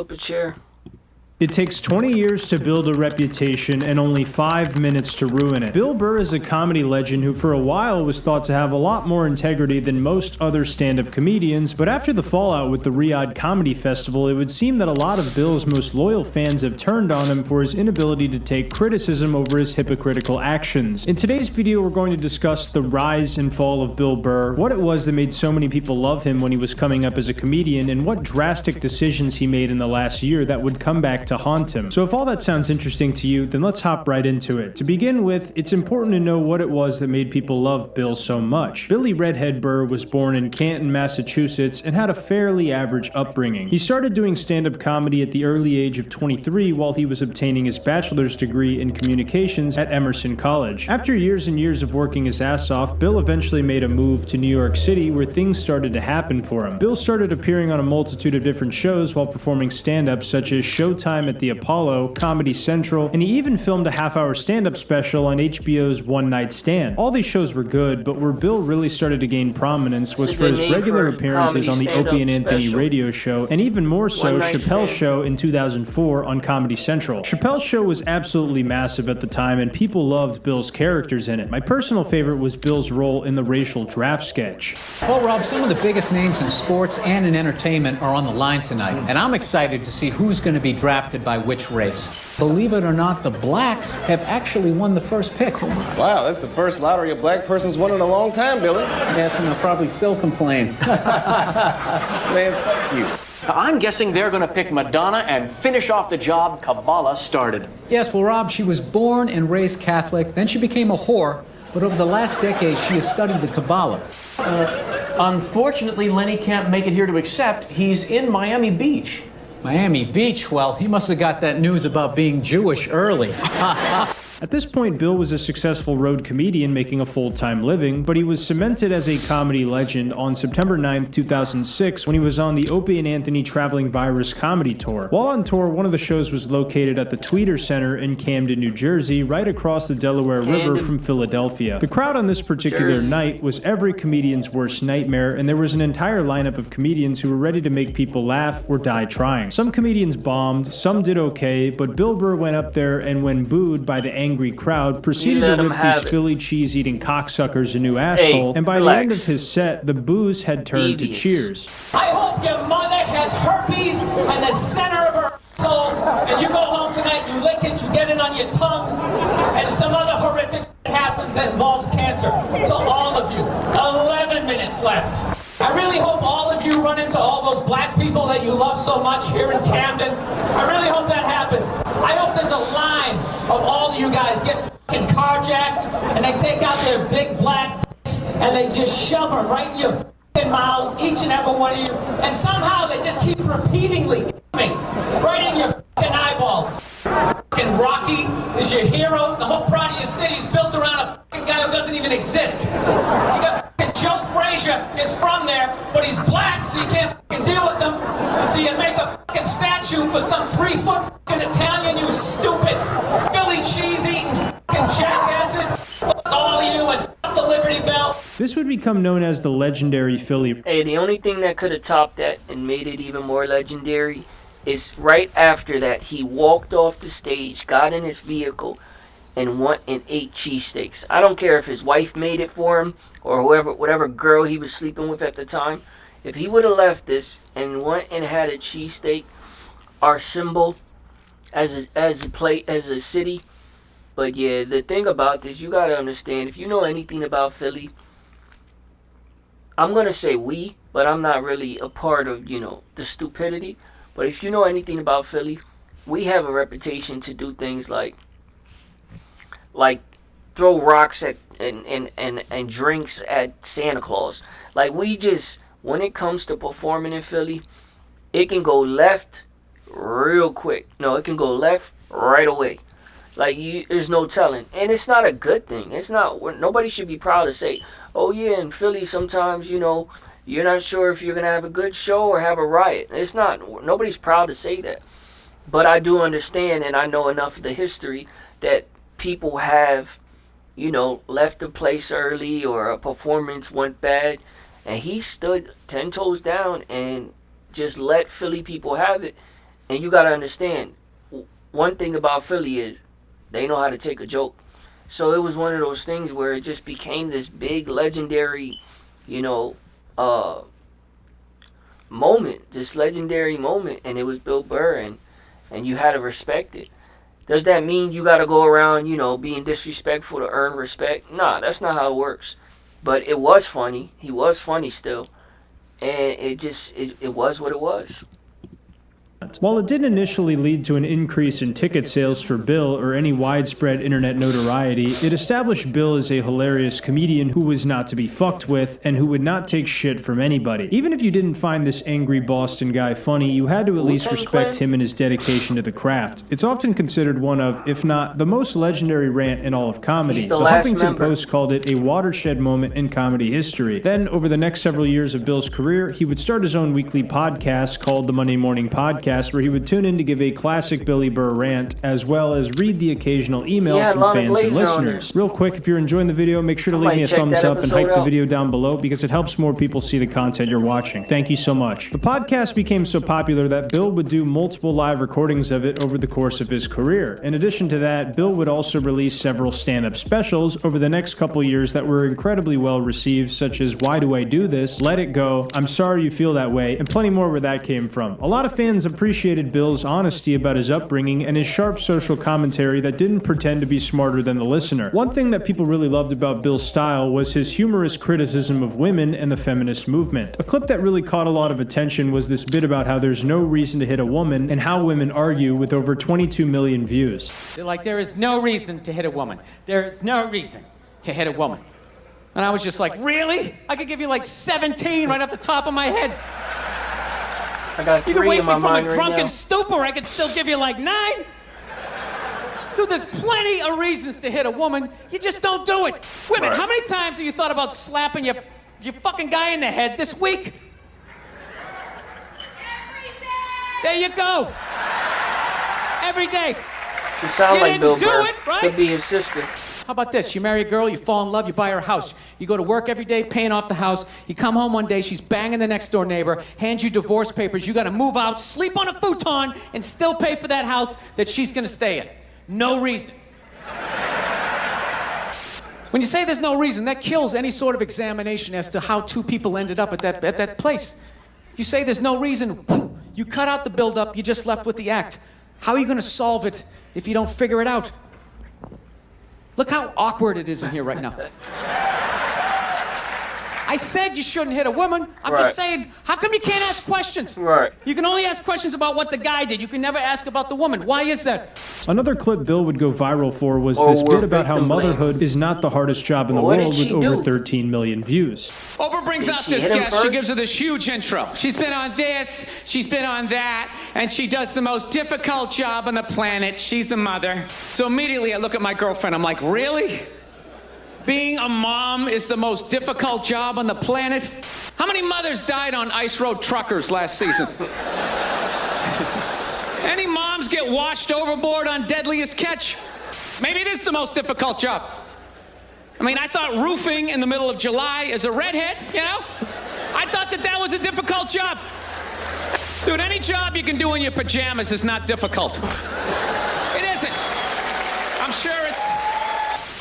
up a chair? It takes 20 years to build a reputation and only 5 minutes to ruin it. Bill Burr is a comedy legend who for a while was thought to have a lot more integrity than most other stand-up comedians, but after the fallout with the Riyadh Comedy Festival, it would seem that a lot of Bill's most loyal fans have turned on him for his inability to take criticism over his hypocritical actions. In today's video, we're going to discuss the rise and fall of Bill Burr, what it was that made so many people love him when he was coming up as a comedian, and what drastic decisions he made in the last year that would come back to haunt him. So if all that sounds interesting to you, then let's hop right into it. To begin with, it's important to know what it was that made people love Bill so much. Billy Redhead Burr was born in Canton, Massachusetts, and had a fairly average upbringing. He started doing stand-up comedy at the early age of 23 while he was obtaining his bachelor's degree in communications at Emerson College. After years and years of working his ass off, Bill eventually made a move to New York City where things started to happen for him. Bill started appearing on a multitude of different shows while performing stand-up such as Showtime at the Apollo, Comedy Central, and he even filmed a half-hour stand-up special on HBO's One Night Stand. All these shows were good, but where Bill really started to gain prominence was for his regular appearances on the Opie and Anthony radio show, and even more so Chappelle's show in 2004 on Comedy Central. Chappelle's show was absolutely massive at the time, and people loved Bill's characters in it. My personal favorite was Bill's role in the racial draft sketch. Well, Rob, some of the biggest names in sports and in entertainment are on the line tonight, and I'm excited to see who's going to be drafted by which race. Believe it or not, the blacks have actually won the first pick. Wow, that's the first lottery a black person's won in a long time, Billy. Yes, and I'll probably still complain. Man, fuck you. I'm guessing they're going to pick Madonna and finish off the job Kabbalah started. Yes, well, Rob, she was born and raised Catholic, then she became a whore, but over the last decade, she has studied the Kabbalah. Unfortunately, Lenny can't make it here to accept. He's in Miami Beach. Miami Beach? Well, he must have got that news about being Jewish early. At this point, Bill was a successful road comedian making a full-time living, but he was cemented as a comedy legend on September 9th, 2006 when he was on the Opie and Anthony Traveling Virus Comedy Tour. While on tour, one of the shows was located at the Tweeter Center in Camden, New Jersey, right across the Delaware River from Philadelphia. The crowd on this particular night was every comedian's worst nightmare, and there was an entire lineup of comedians who were ready to make people laugh or die trying. Some comedians bombed, some did okay, but Bill Burr went up there and when booed by the angry crowd, proceeded to rip these Philly cheese-eating cocksuckers a new asshole, and by the end of his set, the boos had turned to cheers. I hope your mother has herpes in the center of her asshole, and you go home tonight, you lick it, you get it on your tongue, and some other horrific happens that involves cancer. So all of you, 11 minutes left. I really hope all of you run into all those black people that you love so much here in Camden. I really hope that happens. I hope there's a line of all of you guys get fucking carjacked and they take out their big black dicks and they just shove them right in your fucking mouths, each and every one of you, and somehow they just keep repeatedly coming right in your fucking eyeballs. Fucking Rocky is your hero. The whole pride of your city is built around a fucking guy who doesn't even exist. You got fucking Joe Frazier is from there, but he's black, so you can't fucking deal with him. So you make a fucking statue for some 3-foot fucking Italian, you stupid Philly cheese-eating fucking jackasses. Fuck all of you and fuck the Liberty Bell. This would become known as the legendary Philly. Hey, the only thing that could have topped that and made it even more legendary is right after that, he walked off the stage, got in his vehicle, and went and ate cheesesteaks. I don't care if his wife made it for him or whatever girl he was sleeping with at the time. If he would have left this and went and had a cheesesteak, our symbol as a city. But yeah, the thing about this, you gotta understand, if you know anything about Philly, I'm gonna say we, but I'm not really a part of, the stupidity. But if you know anything about Philly, we have a reputation to do things like throw rocks at and drinks at Santa Claus. Like, we just, when it comes to performing in Philly, it can go left real quick. No, it can go left right away. Like, there's no telling. And it's not a good thing. It's not, nobody should be proud to say, oh yeah, in Philly sometimes, you're not sure if you're going to have a good show or have a riot. It's not, nobody's proud to say that. But I do understand, and I know enough of the history that people have, left the place early or a performance went bad. And he stood 10 toes down and just let Philly people have it. And you got to understand, one thing about Philly is they know how to take a joke. So it was one of those things where it just became this big legendary, moment, this legendary moment, and it was Bill Burr, and you had to respect it. Does that mean you got to go around, being disrespectful to earn respect? Nah, that's not how it works. But it was funny. He was funny still. And it was what it was. While it didn't initially lead to an increase in ticket sales for Bill or any widespread internet notoriety, it established Bill as a hilarious comedian who was not to be fucked with and who would not take shit from anybody. Even if you didn't find this angry Boston guy funny, you had to at least respect him and his dedication to the craft. It's often considered one of, if not the most legendary rant in all of comedy. The Huffington Post called it a watershed moment in comedy history. Then, over the next several years of Bill's career, he would start his own weekly podcast called the Monday Morning Podcast, where he would tune in to give a classic Billy Burr rant, as well as read the occasional email from fans and listeners. Real quick, if you're enjoying the video, make sure to leave me a thumbs up and hype the video down below, because it helps more people see the content you're watching. Thank you so much. The podcast became so popular that Bill would do multiple live recordings of it over the course of his career. In addition to that, Bill would also release several stand-up specials over the next couple years that were incredibly well received, such as Why Do I Do This?, Let It Go, I'm Sorry You Feel That Way, and plenty more where that came from. A lot of fans appreciated Bill's honesty about his upbringing and his sharp social commentary that didn't pretend to be smarter than the listener. One thing that people really loved about Bill's style was his humorous criticism of women and the feminist movement. A clip that really caught a lot of attention was this bit about how there's no reason to hit a woman and how women argue, with over 22 million views. They're like, there is no reason to hit a woman. There is no reason to hit a woman. And I was just like, really? I could give you like 17 right off the top of my head. I got you can wake in me my from mind a right drunken now. stupor, I could still give you like 9. Dude, there's plenty of reasons to hit a woman. You just don't do it. Women, how many times have you thought about slapping your fucking guy in the head this week? There you go. Every day. She sounds like Bill Burr. It, right? Could be his sister. How about this? You marry a girl, you fall in love, you buy her a house. You go to work every day, paying off the house. You come home one day, she's banging the next door neighbor, hands you divorce papers. You got to move out, sleep on a futon, and still pay for that house that she's going to stay in. No reason. When you say there's no reason, that kills any sort of examination as to how two people ended up at that place. If you say there's no reason, you cut out the build-up, you're just left with the act. How are you going to solve it if you don't figure it out? Look how awkward it is in here right now. I said you shouldn't hit a woman. I'm just saying, how come you can't ask questions? Right. You can only ask questions about what the guy did. You can never ask about the woman. Why is that? Another clip Bill would go viral for was this bit about how motherhood is not the hardest job in the world, with over 13 million views. Oprah brings out this guest. She gives her this huge intro. She's been on this, she's been on that, and she does the most difficult job on the planet. She's a mother. So immediately I look at my girlfriend. I'm like, really? Being a mom is the most difficult job on the planet? How many mothers died on ice road truckers last season? Any moms get washed overboard on Deadliest Catch? Maybe it is the most difficult job. I mean, I thought roofing in the middle of July as a redhead, I thought that was a difficult job. Dude, any job you can do in your pajamas is not difficult. It isn't. I'm sure it's...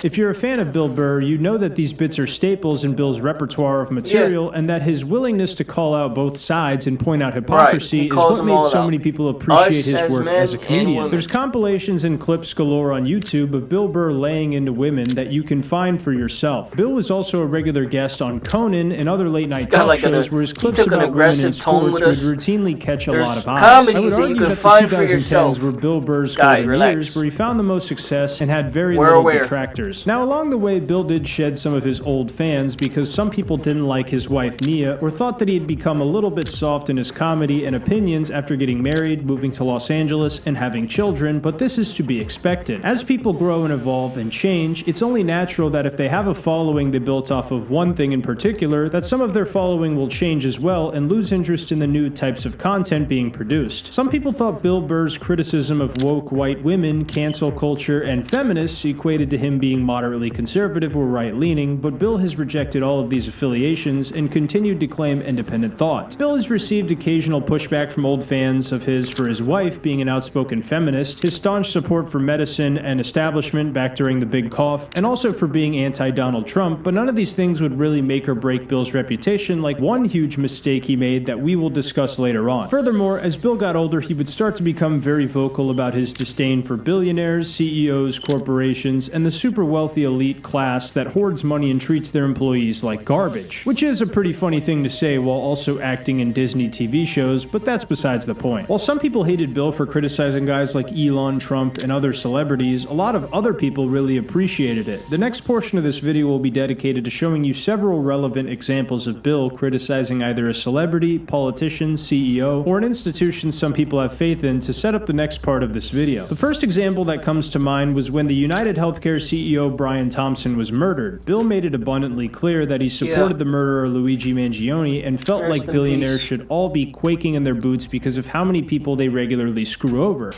If you're a fan of Bill Burr, you know that these bits are staples in Bill's repertoire of material, and that his willingness to call out both sides and point out hypocrisy is what made so many people appreciate his work as a comedian. There's compilations and clips galore on YouTube of Bill Burr laying into women that you can find for yourself. Bill was also a regular guest on Conan and other late-night talk shows where his clips about women in sports would routinely catch a lot of eyes. I would argue that the 2010s were Bill Burr's golden years, where he found the most success and had very little detractors. Now, along the way, Bill did shed some of his old fans because some people didn't like his wife Nia, or thought that he had become a little bit soft in his comedy and opinions after getting married, moving to Los Angeles, and having children, but this is to be expected. As people grow and evolve and change, it's only natural that if they have a following they built off of one thing in particular, that some of their following will change as well and lose interest in the new types of content being produced. Some people thought Bill Burr's criticism of woke white women, cancel culture, and feminists equated to him being being moderately conservative or right-leaning, but Bill has rejected all of these affiliations and continued to claim independent thought. Bill has received occasional pushback from old fans of his for his wife being an outspoken feminist, his staunch support for medicine and establishment back during the Big Cough, and also for being anti-Donald Trump, but none of these things would really make or break Bill's reputation, like one huge mistake he made that we will discuss later on. Furthermore, as Bill got older, he would start to become very vocal about his disdain for billionaires, CEOs, corporations, and the super wealthy elite class that hoards money and treats their employees like garbage. Which is a pretty funny thing to say while also acting in Disney TV shows, but that's besides the point. While some people hated Bill for criticizing guys like Elon, Trump, and other celebrities, a lot of other people really appreciated it. The next portion of this video will be dedicated to showing you several relevant examples of Bill criticizing either a celebrity, politician, CEO, or an institution some people have faith in to set up the next part of this video. The first example that comes to mind was when the United Healthcare CEO Brian Thompson was murdered. Bill made it abundantly clear that he supported the murderer Luigi Mangione and felt like billionaires should all be quaking in their boots because of how many people they regularly screw over.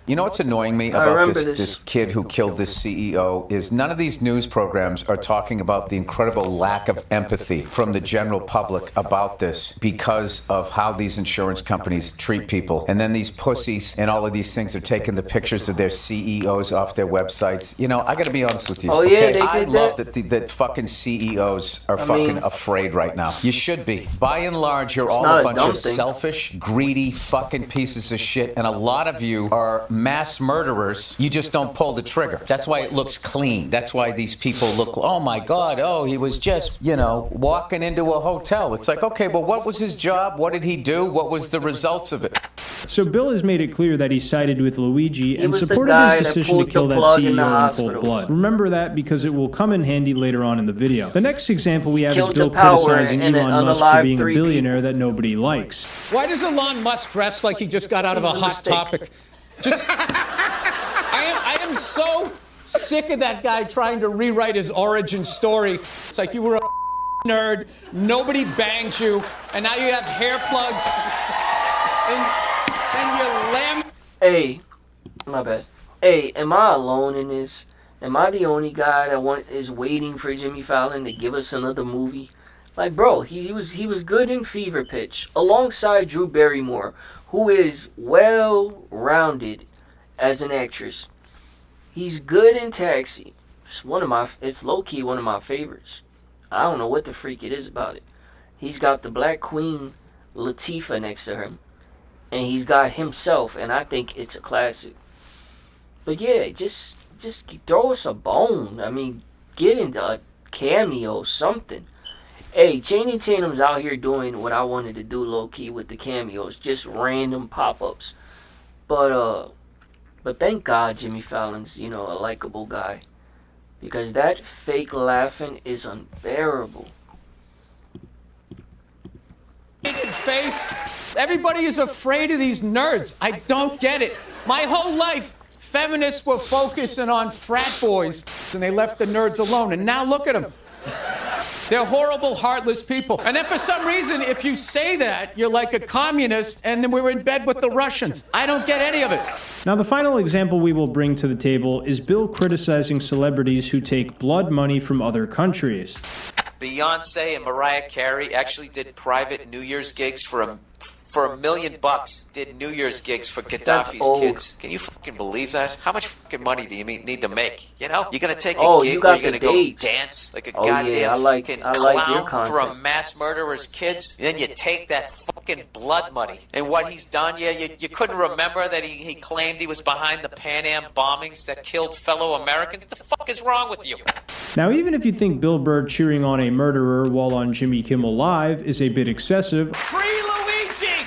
You know what's annoying me about this kid who killed this CEO is none of these news programs are talking about the incredible lack of empathy from the general public about this because of how these insurance companies treat people. And then these pussies and all of these things are taking the pictures of their CEOs off their websites. You know, I gotta be honest with you. Oh yeah, they I did love that. that fucking CEOs are fucking afraid right now. You should be. By and large, you're all a bunch of selfish, greedy fucking pieces of shit, and a lot of you are mass murderers. You just don't pull the trigger. That's why it looks clean. That's why these people look, oh my God, oh, he was just, you know, walking into a hotel. It's like, okay, well, what was his job? What did he do? What was the results of it? So Bill has made it clear that he sided with Luigi and supported his decision to kill that CEO in cold blood. Remember that because it will come in handy later on in the video. The next example we have is Bill criticizing Elon Musk for being a billionaire that nobody likes. Why does Elon Musk dress like he just got out of a Hot Topic? Just, I am so sick of that guy trying to rewrite his origin story. It's like you were a nerd, nobody banged you, and now you have hair plugs, and you're lamb. Hey, my bad. Hey, am I alone in this? Am I the only guy that is waiting for Jimmy Fallon to give us another movie? Like, bro, he was good in Fever Pitch alongside Drew Barrymore, who is well-rounded as an actress. He's good in Taxi. It's low-key one of my favorites. I don't know what the freak it is about it. He's got the Black Queen Latifah next to him, and he's got himself, and I think it's a classic. But yeah, just throw us a bone. I mean, get into a cameo, something. Hey, Channing Tatum's out here doing what I wanted to do low-key with the cameos, just random pop-ups. But thank God Jimmy Fallon's, you know, a likable guy. Because that fake laughing is unbearable. Face. Everybody is afraid of these nerds. I don't get it. My whole life, feminists were focusing on frat boys, and they left the nerds alone. And now look at them. They're horrible, heartless people. And then for some reason, if you say that, you're like a communist, and then we're in bed with the Russians. I don't get any of it. Now, the final example we will bring to the table is Bill criticizing celebrities who take blood money from other countries. Beyonce and Mariah Carey actually did private New Year's gigs for $1 million. Did New Year's gigs for Gaddafi's kids. Can you fucking believe that? How much fucking money do you need to make? You know, you're gonna take a gig where you're gonna go dance like a goddamn fucking clown for a mass murderer's kids, and then you take that fucking blood money. And what he's done, you couldn't remember that he claimed he was behind the Pan Am bombings that killed fellow Americans. What the fuck is wrong with you? Now, even if you think Bill Burr cheering on a murderer while on Jimmy Kimmel Live is a bit excessive,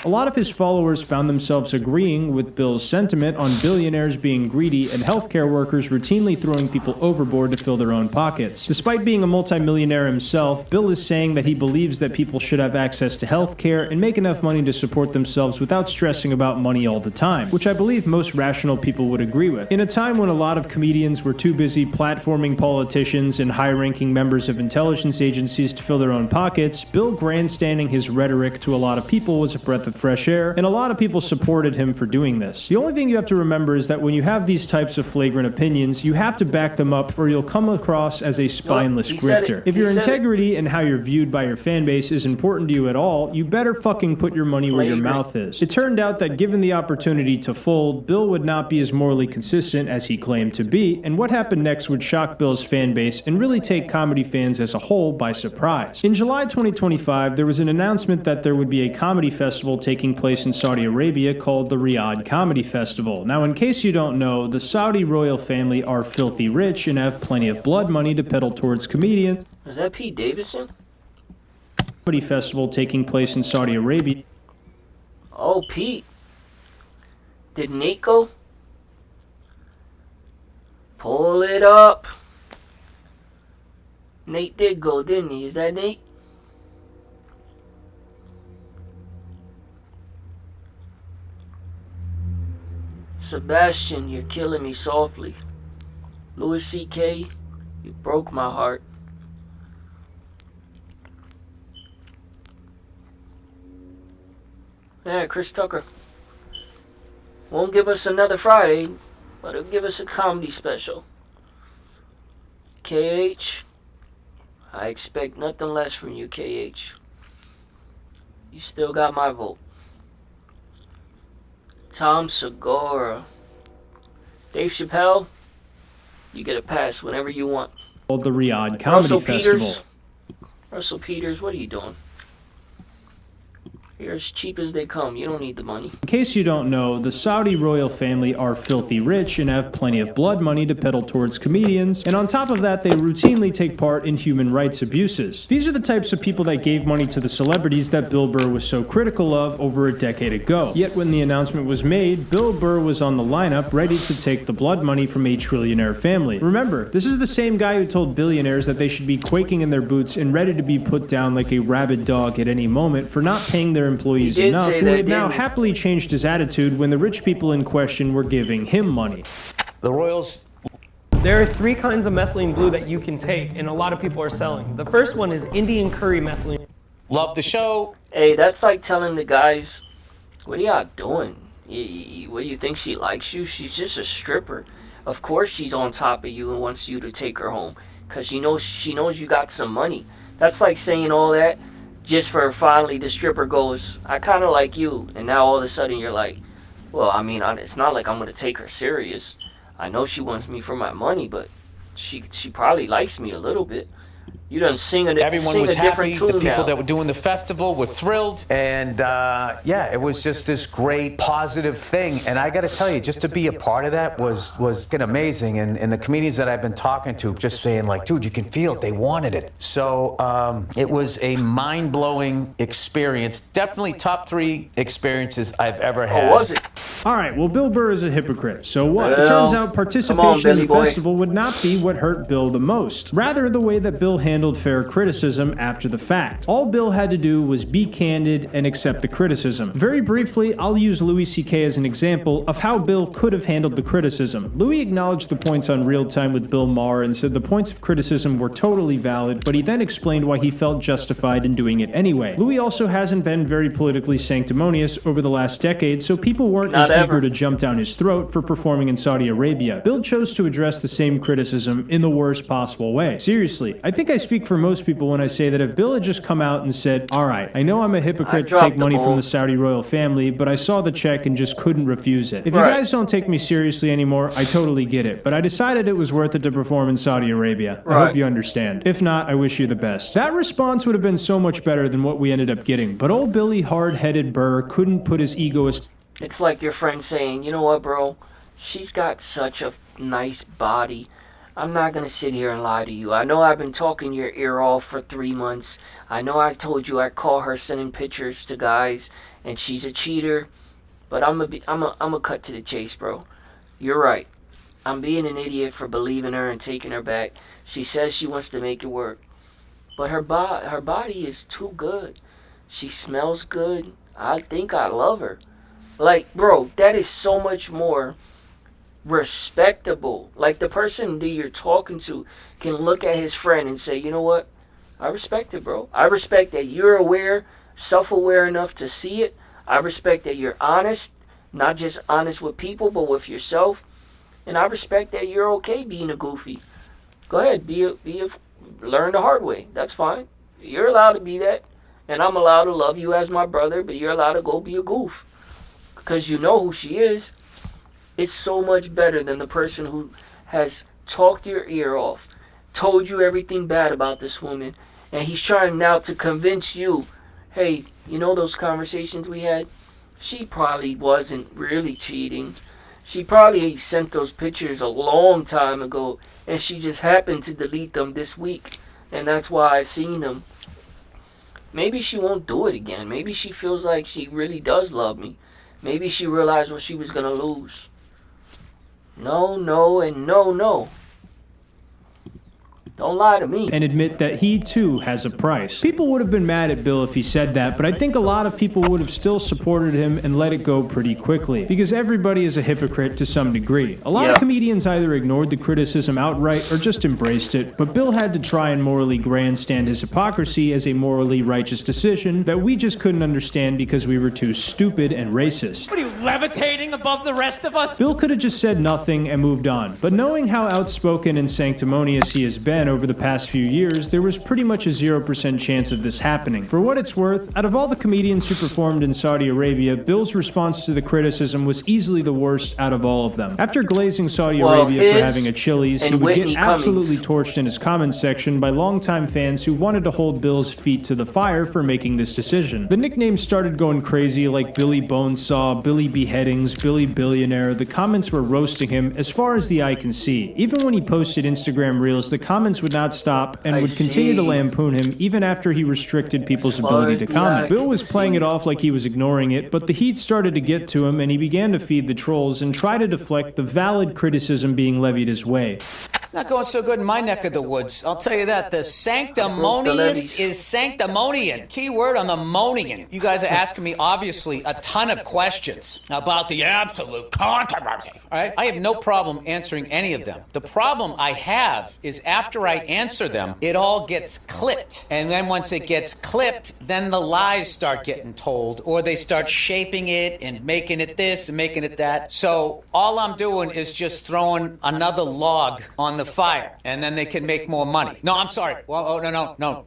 a lot of his followers found themselves agreeing with Bill's sentiment on billionaires being greedy and healthcare workers routinely throwing people overboard to fill their own pockets. Despite being a multimillionaire himself, Bill is saying that he believes that people should have access to healthcare and make enough money to support themselves without stressing about money all the time, which I believe most rational people would agree with. In a time when a lot of comedians were too busy platforming politicians and high-ranking members of intelligence agencies to fill their own pockets, Bill grandstanding his rhetoric to a lot of people was a breath of fresh air, and a lot of people supported him for doing this. The only thing you have to remember is that when you have these types of flagrant opinions, you have to back them up or you'll come across as a spineless grifter. If your integrity and how you're viewed by your fan base is important to you at all, you better fucking put your money where your mouth is. It turned out that given the opportunity to fold, Bill would not be as morally consistent as he claimed to be, and what happened next would shock Bill's fan base and really take comedy fans as a whole by surprise. In July 2025, there was an announcement that there would be a comedy festival taking place in Saudi Arabia called the Riyadh Comedy Festival. Now, in case you don't know, the Saudi royal family are filthy rich and have plenty of blood money to peddle towards comedians. Is that Pete Davidson? Comedy festival taking place in Saudi Arabia. Oh, Pete. Did Nate go? Pull it up. Nate did go, didn't he? Is that Nate? Sebastian, you're killing me softly. Louis C.K., you broke my heart. Yeah, Chris Tucker. Won't give us another Friday, but he'll give us a comedy special. KH, I expect nothing less from you, KH. You still got my vote. Tom Segura. Dave Chappelle, you get a pass whenever you want. Called the Riyadh Comedy Festival. Russell Peters, what are you doing? You're as cheap as they come. You don't need the money. In case you don't know, the Saudi royal family are filthy rich and have plenty of blood money to peddle towards comedians, and on top of that, they routinely take part in human rights abuses. These are the types of people that gave money to the celebrities that Bill Burr was so critical of over a decade ago. Yet when the announcement was made, Bill Burr was on the lineup ready to take the blood money from a trillionaire family. Remember, this is the same guy who told billionaires that they should be quaking in their boots and ready to be put down like a rabid dog at any moment for not paying their employees enough, who had now happily changed his attitude when the rich people in question were giving him money. The Royals. There are 3 kinds of methylene blue that you can take, and a lot of people are selling. The first one is Indian curry methylene. Love the show. Hey, that's like telling the guys, what are y'all doing? What do you think, she likes you? She's just a stripper. Of course she's on top of you and wants you to take her home, because she knows you got some money. That's like saying all that just for finally the stripper goes, I kind of like you, and now all of a sudden you're like, well, I mean, it's not like I'm going to take her serious. I know she wants me for my money, but she probably likes me a little bit. You done Everyone was happy. The people now that were doing the festival were thrilled. And yeah, it was just this great positive thing. And I got to tell you, just to be a part of that was amazing. And the comedians that I've been talking to just saying like, dude, you can feel it. They wanted it. So it was a mind-blowing experience. Definitely top 3 experiences I've ever had. Oh, was it? All right, well, Bill Burr is a hypocrite. So what? It turns out participation in the festival would not be what hurt Bill the most. Rather, the way that Bill handled fair criticism after the fact. All Bill had to do was be candid and accept the criticism. Very briefly, I'll use Louis C.K. as an example of how Bill could have handled the criticism. Louis acknowledged the points on Real Time with Bill Maher and said the points of criticism were totally valid, but he then explained why he felt justified in doing it anyway. Louis also hasn't been very politically sanctimonious over the last decade, so people weren't as eager to jump down his throat for performing in Saudi Arabia. Bill chose to address the same criticism in the worst possible way. Seriously, I think I speak for most people when I say that if Bill had just come out and said, alright, I know I'm a hypocrite to take money from the Saudi royal family, but I saw the check and just couldn't refuse it. If you guys don't take me seriously anymore, I totally get it, but I decided it was worth it to perform in Saudi Arabia. I hope you understand. If not, I wish you the best. That response would have been so much better than what we ended up getting, but old Billy hard-headed Burr couldn't put his egoist. It's like your friend saying, you know what, bro? She's got such a nice body. I'm not going to sit here and lie to you. I know I've been talking your ear off for 3 months. I know I told you I call her sending pictures to guys and she's a cheater. But I'm a cut to the chase, bro. You're right. I'm being an idiot for believing her and taking her back. She says she wants to make it work. But her body is too good. She smells good. I think I love her. Like, bro, that is so much more respectable. Like, the person that you're talking to can look at his friend and say, you know what? I respect it, bro. I respect that you're aware, self-aware enough to see it. I respect that you're honest, not just honest with people, but with yourself. And I respect that you're okay being a goofy. Go ahead, learn the hard way. That's fine. You're allowed to be that. And I'm allowed to love you as my brother, but you're allowed to go be a goof. Because you know who she is. It's so much better than the person who has talked your ear off, told you everything bad about this woman, and he's trying now to convince you, hey, you know those conversations we had? She probably wasn't really cheating. She probably sent those pictures a long time ago, and she just happened to delete them this week, and that's why I seen them. Maybe she won't do it again. Maybe she feels like she really does love me. Maybe she realized what she was going to lose. No, and no. Don't lie to me. And admit that he, too, has a price. People would have been mad at Bill if he said that, but I think a lot of people would have still supported him and let it go pretty quickly. Because everybody is a hypocrite to some degree. A lot of comedians either ignored the criticism outright or just embraced it, but Bill had to try and morally grandstand his hypocrisy as a morally righteous decision that we just couldn't understand because we were too stupid and racist. What are you, levitating above the rest of us? Bill could have just said nothing and moved on, but knowing how outspoken and sanctimonious he has been over the past few years, there was pretty much a 0% chance of this happening. For what it's worth, out of all the comedians who performed in Saudi Arabia, Bill's response to the criticism was easily the worst out of all of them. After glazing Saudi Arabia for having a Chili's, he would get absolutely torched in his comments section by longtime fans who wanted to hold Bill's feet to the fire for making this decision. The nicknames started going crazy, like Billy Bonesaw, Billy Beheadings, Billy Billionaire. The comments were roasting him as far as the eye can see. Even when he posted Instagram Reels, the comments would not stop and would continue to lampoon him even after he restricted people's ability to comment. Bill was playing it off like he was ignoring it, but the heat started to get to him and he began to feed the trolls and try to deflect the valid criticism being levied his way. It's not going so good in my neck of the woods. I'll tell you that. The sanctimonious is sanctimonian. Key word on the monian. You guys are asking me, obviously, a ton of questions about the absolute controversy. All right? I have no problem answering any of them. The problem I have is after I answer them, it all gets clipped. And then once it gets clipped, then the lies start getting told, or they start shaping it and making it this and making it that. So all I'm doing is just throwing another log on the fire, and then they can make more money. No, I'm sorry. Well,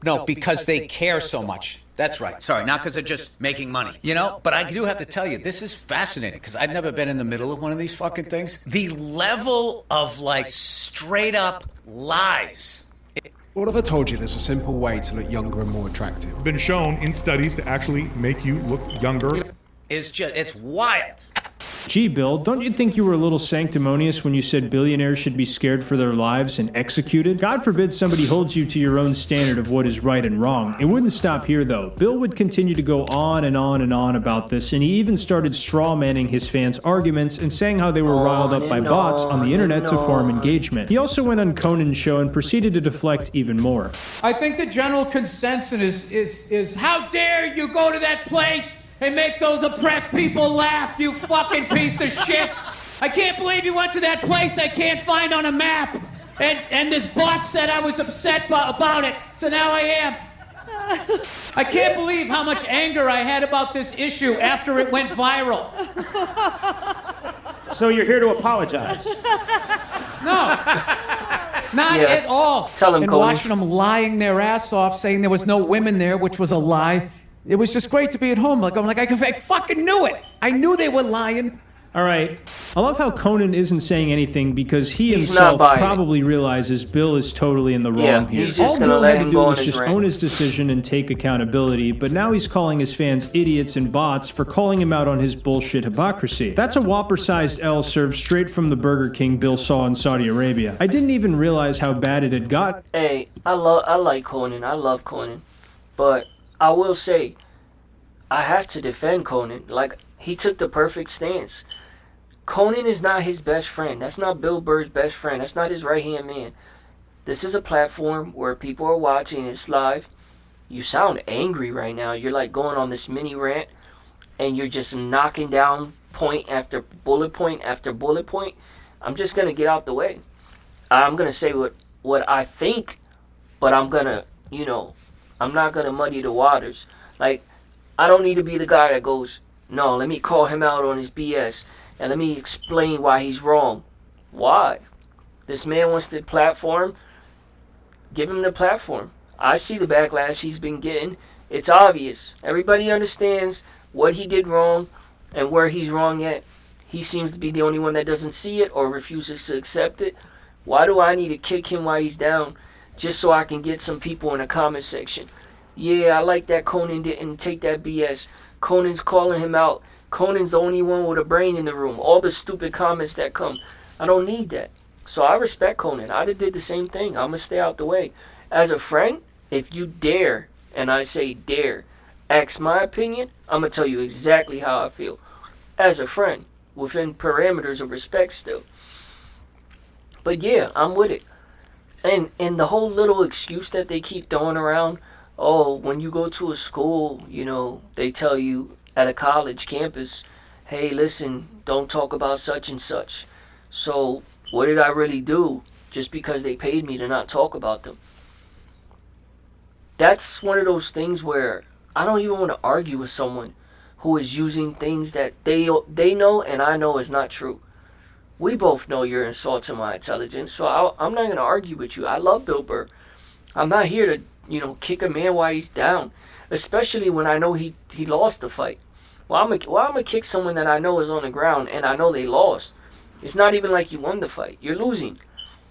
no, because they care so much. That's right. Sorry, not because they're just making money. You know, but I do have to tell you, this is fascinating, because I've never been in the middle of one of these fucking things. The level of, like, straight up lies. What if I told you there's a simple way to look younger and more attractive? Been shown in studies to actually make you look younger. It's wild. Gee, Bill, don't you think you were a little sanctimonious when you said billionaires should be scared for their lives and executed? God forbid somebody holds you to your own standard of what is right and wrong. It wouldn't stop here, though. Bill would continue to go on and on and on about this, and he even started straw-manning his fans' arguments and saying how they were riled up by bots on the internet to form engagement. He also went on Conan's show and proceeded to deflect even more. I think the general consensus is how dare you go to that place and make those oppressed people laugh, you fucking piece of shit. I can't believe you went to that place I can't find on a map. And this bot said I was upset about it, so now I am. I can't believe how much anger I had about this issue after it went viral. So you're here to apologize? No. Not at all. Tell him, and Cody. watching them lying their ass off, saying there was no women there, which was a lie. It was just great to be at home. I fucking knew it. I knew they were lying. All right. I love how Conan isn't saying anything because he himself probably realizes Bill is totally in the wrong here. He's just All Bill let had to him do go was on his just rant. own his decision and take accountability, but now he's calling his fans idiots and bots for calling him out on his bullshit hypocrisy. That's a Whopper-sized L served straight from the Burger King Bill saw in Saudi Arabia. I didn't even realize how bad it had got. Hey, I like Conan. I love Conan. But I will say, I have to defend Conan. Like, he took the perfect stance. Conan is not his best friend. That's not Bill Burr's best friend. That's not his right-hand man. This is a platform where people are watching. It's live. You sound angry right now. You're like going on this mini rant, and you're just knocking down point after bullet point after bullet point. I'm just going to get out the way. I'm going to say what I think, but I'm going to, I'm not going to muddy the waters. Like, I don't need to be the guy that goes, No, let me call him out on his BS and let me explain why he's wrong. Why? This man wants the platform. Give him the platform. I see the backlash he's been getting. It's obvious. Everybody understands what he did wrong and where he's wrong at. He seems to be the only one that doesn't see it or refuses to accept it. Why do I need to kick him while he's down just so I can get some people in the comment section? Yeah, I like that Conan didn't take that BS. Conan's calling him out. Conan's the only one with a brain in the room. All the stupid comments that come. I don't need that. So I respect Conan. I'd have did the same thing. I'm going to stay out the way. As a friend, if you dare, and I say dare, ask my opinion, I'm going to tell you exactly how I feel. As a friend, within parameters of respect still. But yeah, I'm with it. And the whole little excuse that they keep throwing around, oh, when you go to a school, you know, they tell you at a college campus, hey, listen, don't talk about such and such. So what did I really do just because they paid me to not talk about them? That's one of those things where I don't even want to argue with someone who is using things that they know and I know is not true. We both know you're insulting my intelligence, so I'm not going to argue with you. I love Bill Burr. I'm not here to, you know, kick a man while he's down, especially when I know he lost the fight. Well, I'm gonna kick someone that I know is on the ground and I know they lost. It's not even like you won the fight. You're losing.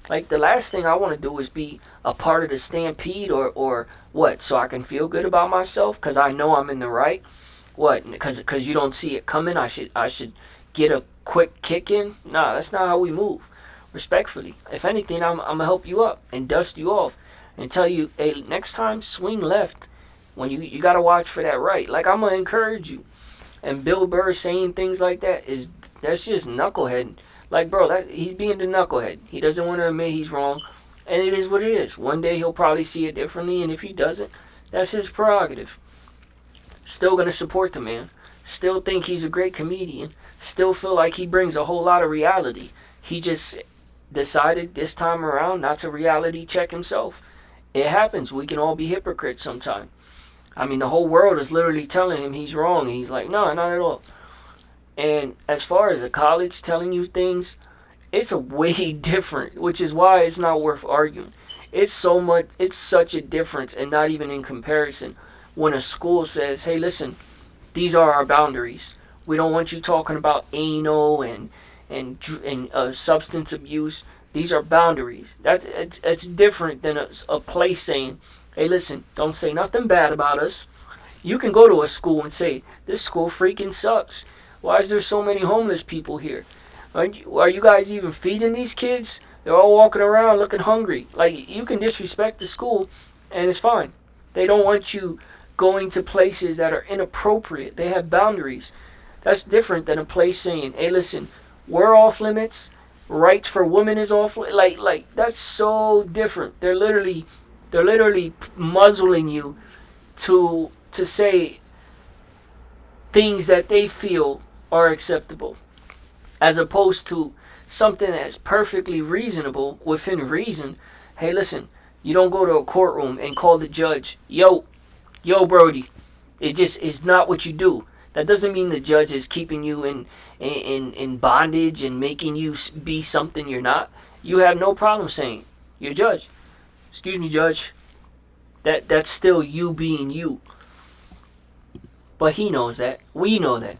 Like, the last thing I want to do is be a part of the stampede or what, so I can feel good about myself because I know I'm in the right. What, because you don't see it coming, I should get a quick kick in? Nah, that's not how we move. Respectfully. If anything, I'm going to help you up and dust you off and tell you, hey, next time, swing left. When you got to watch for that right. Like, I'm going to encourage you. And Bill Burr saying things like that's just knucklehead. Like, bro, he's being the knucklehead. He doesn't want to admit he's wrong. And it is what it is. One day he'll probably see it differently, and if he doesn't, that's his prerogative. Still going to support the man. Still think he's a great comedian. Still feel like he brings a whole lot of reality. He just decided this time around not to reality check himself. It happens. We can all be hypocrites sometime. I mean, the whole world is literally telling him he's wrong. And he's like, no, not at all. And as far as the college telling you things, it's a way different, which is why it's not worth arguing. It's such a difference, and not even in comparison, when a school says, hey, listen, these are our boundaries. We don't want you talking about anal and substance abuse. These are boundaries. It's different than a place saying, hey, listen, don't say nothing bad about us. You can go to a school and say, this school freaking sucks. Why is there so many homeless people here? Are you guys even feeding these kids? They're all walking around looking hungry. Like, you can disrespect the school, and it's fine. They don't want you going to places that are inappropriate. They have boundaries. That's different than a place saying, hey, listen, we're off limits. Rights for women is off. Like that's so different. They're literally muzzling you to say things that they feel are acceptable, as opposed to something that's perfectly reasonable within reason. Hey, listen, you don't go to a courtroom and call the judge, yo, Brody. It just is not what you do. That doesn't mean the judge is keeping you in bondage and making you be something you're not. You have no problem saying, you're judge. Excuse me, judge. That's still you being you. But he knows that. We know that.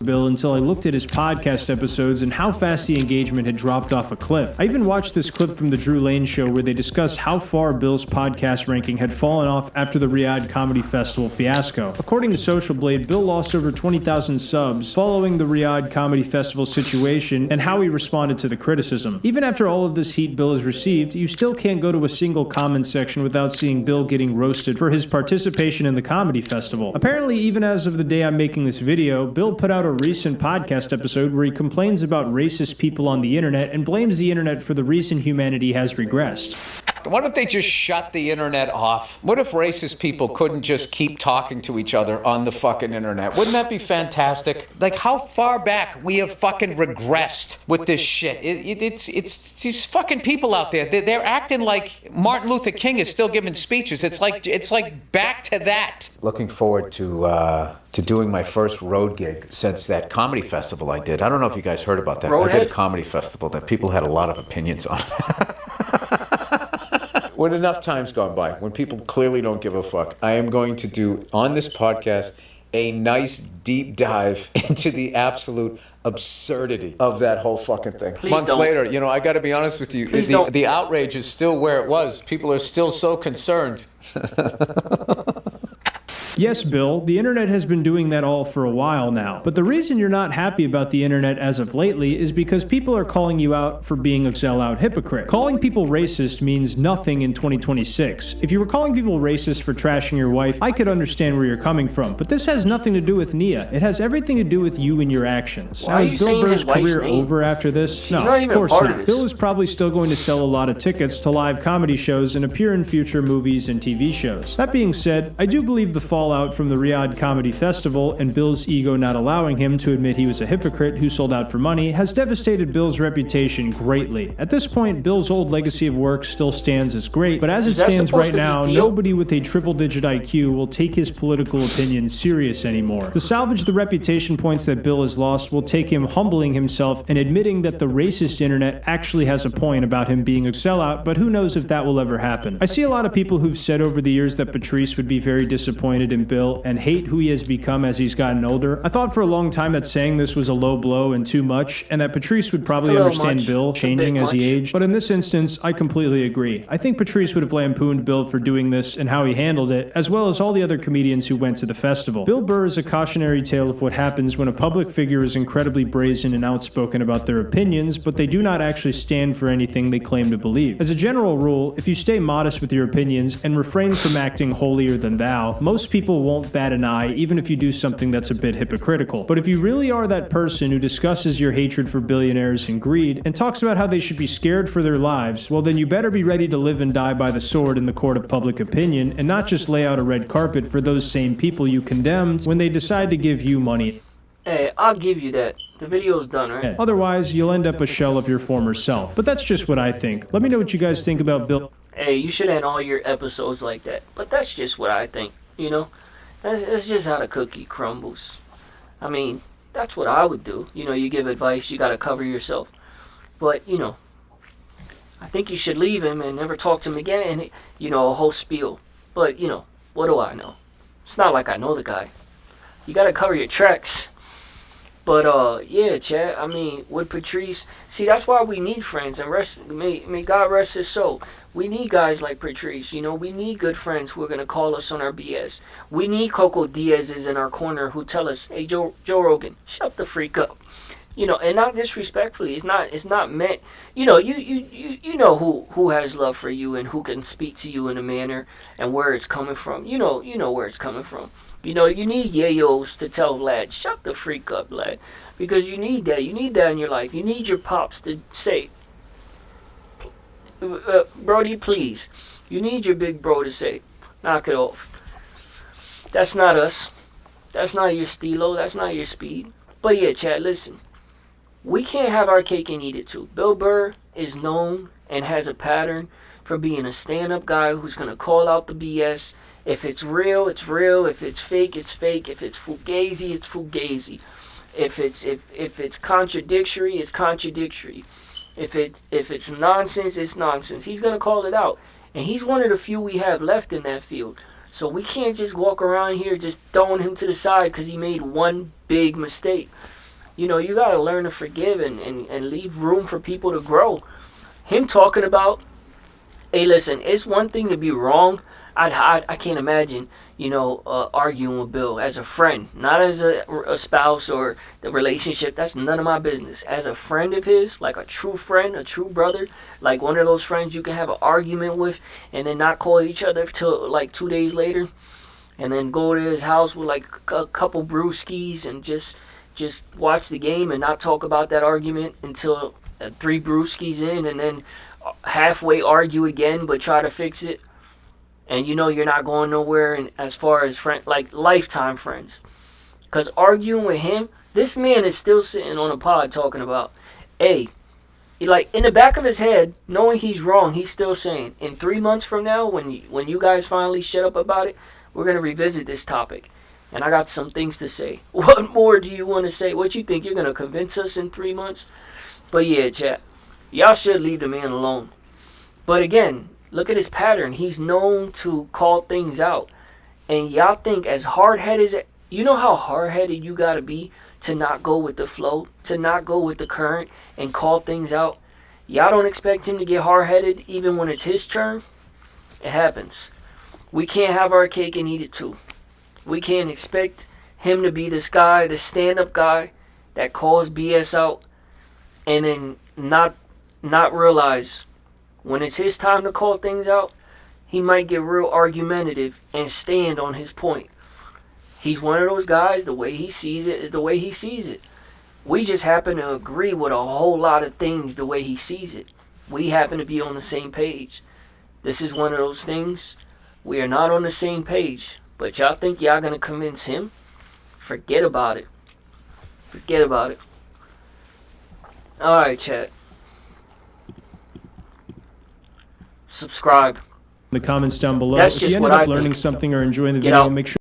Bill, until I looked at his podcast episodes and how fast the engagement had dropped off a cliff. I even watched this clip from the Drew Lane show where they discussed how far Bill's podcast ranking had fallen off after the Riyadh Comedy Festival fiasco. According to Social Blade, Bill lost over 20,000 subs following the Riyadh Comedy Festival situation and how he responded to the criticism. Even after all of this heat Bill has received, you still can't go to a single comment section without seeing Bill getting roasted for his participation in the comedy festival. Apparently, even as of the day I'm making this video, Bill put out a recent podcast episode where he complains about racist people on the internet and blames the internet for the reason humanity has regressed. What if they just shut the internet off? What if racist people couldn't just keep talking to each other on the fucking internet? Wouldn't that be fantastic? Like how far back we have fucking regressed with this shit. It's these fucking people out there. They're acting like Martin Luther King is still giving speeches. It's like back to that. Looking forward to doing my first road gig since that comedy festival I did. I don't know if you guys heard about that. I did a comedy festival that people had a lot of opinions on. When enough time's gone by, when people clearly don't give a fuck, I am going to do on this podcast a nice deep dive into the absolute absurdity of that whole fucking thing. Months later, you know, I got to be honest with you, the outrage is still where it was. People are still so concerned. Yes, Bill, the internet has been doing that all for a while now. But the reason you're not happy about the internet as of lately is because people are calling you out for being a sellout hypocrite. Calling people racist means nothing in 2026. If you were calling people racist for trashing your wife, I could understand where you're coming from. But this has nothing to do with Nia. It has everything to do with you and your actions. Now, is Bill Burr's career over after this? No, of course not. Bill is probably still going to sell a lot of tickets to live comedy shows and appear in future movies and TV shows. That being said, I do believe the fallout from the Riyadh Comedy Festival and Bill's ego not allowing him to admit he was a hypocrite who sold out for money has devastated Bill's reputation greatly. At this point, Bill's old legacy of work still stands as great, but as it stands right now, nobody with a triple-digit IQ will take his political opinions serious anymore. To salvage the reputation points that Bill has lost will take him humbling himself and admitting that the racist internet actually has a point about him being a sellout, but who knows if that will ever happen. I see a lot of people who've said over the years that Patrice would be very disappointed in Bill and hate who he has become as he's gotten older. I thought for a long time that saying this was a low blow and too much, and that Patrice would probably understand Bill changing as he aged, but in this instance, I completely agree. I think Patrice would have lampooned Bill for doing this and how he handled it, as well as all the other comedians who went to the festival. Bill Burr is a cautionary tale of what happens when a public figure is incredibly brazen and outspoken about their opinions, but they do not actually stand for anything they claim to believe. As a general rule, if you stay modest with your opinions and refrain from acting holier than thou, most people won't bat an eye even if you do something that's a bit hypocritical. But if you really are that person who discusses your hatred for billionaires and greed and talks about how they should be scared for their lives, well then you better be ready to live and die by the sword in the court of public opinion and not just lay out a red carpet for those same people you condemned when they decide to give you money. Hey, I'll give you that. The video's done, right? Otherwise, you'll end up a shell of your former self. But that's just what I think. Let me know what you guys think about Bill. Hey, you should end all your episodes like that. But that's just what I think, you know? That's just how the cookie crumbles. I mean, that's what I would do. You know, you give advice, you gotta cover yourself. But, you know, I think you should leave him and never talk to him again. And, you know, a whole spiel. But, you know, what do I know? It's not like I know the guy. You gotta cover your tracks. But, yeah, Chad, I mean, with Patrice, see, that's why we need friends, and may God rest his soul. We need guys like Patrice, you know, we need good friends who are going to call us on our BS. We need Coco Diaz's in our corner who tell us, hey, Joe Rogan, shut the freak up. You know, and not disrespectfully, it's not meant, you know, you know who has love for you and who can speak to you in a manner and where it's coming from. You know where it's coming from. You know, you need yayos to tell lad, shut the freak up, lad. Because you need that. You need that in your life. You need your pops to say, Brody, please. You need your big bro to say, knock it off. That's not us. That's not your stilo. That's not your speed. But yeah, Chad, listen. We can't have our cake and eat it too. Bill Burr is known and has a pattern for being a stand-up guy who's going to call out the BS. If it's real, it's real. If it's fake, it's fake. If it's fugazi, it's fugazi. If it's contradictory, it's contradictory. If it's nonsense, it's nonsense. He's gonna call it out, and he's one of the few we have left in that field. So we can't just walk around here just throwing him to the side because he made one big mistake. You know, you gotta learn to forgive and leave room for people to grow. Him talking about, hey, listen, it's one thing to be wrong. I can't imagine, you know, arguing with Bill as a friend, not as a spouse or the relationship. That's none of my business. As a friend of his, like a true friend, a true brother, like one of those friends you can have an argument with and then not call each other till like 2 days later, and then go to his house with like a couple brewskis and just watch the game and not talk about that argument until 3 brewskis in, and then halfway argue again, but try to fix it. And you know you're not going nowhere, and as far as like lifetime friends. Because arguing with him, this man is still sitting on a pod talking about, hey, like in the back of his head, knowing he's wrong, he's still saying, in 3 months from now, when you guys finally shut up about it, we're going to revisit this topic. And I got some things to say. What more do you want to say? What you think, you're going to convince us in 3 months? But yeah, chat, y'all should leave the man alone. But again, look at his pattern. He's known to call things out. And y'all think as hard-headed, you know how hard-headed you got to be to not go with the flow, to not go with the current and call things out? Y'all don't expect him to get hard-headed even when it's his turn? It happens. We can't have our cake and eat it too. We can't expect him to be this guy, the stand-up guy that calls BS out and then not realize when it's his time to call things out, he might get real argumentative and stand on his point. He's one of those guys, the way he sees it is the way he sees it. We just happen to agree with a whole lot of things the way he sees it. We happen to be on the same page. This is one of those things. We are not on the same page. But y'all think y'all gonna convince him? Forget about it. Forget about it. Alright, chat. Subscribe. The comments down below. That's if just you what ended I up learning think. something or enjoying the Get video, out. make sure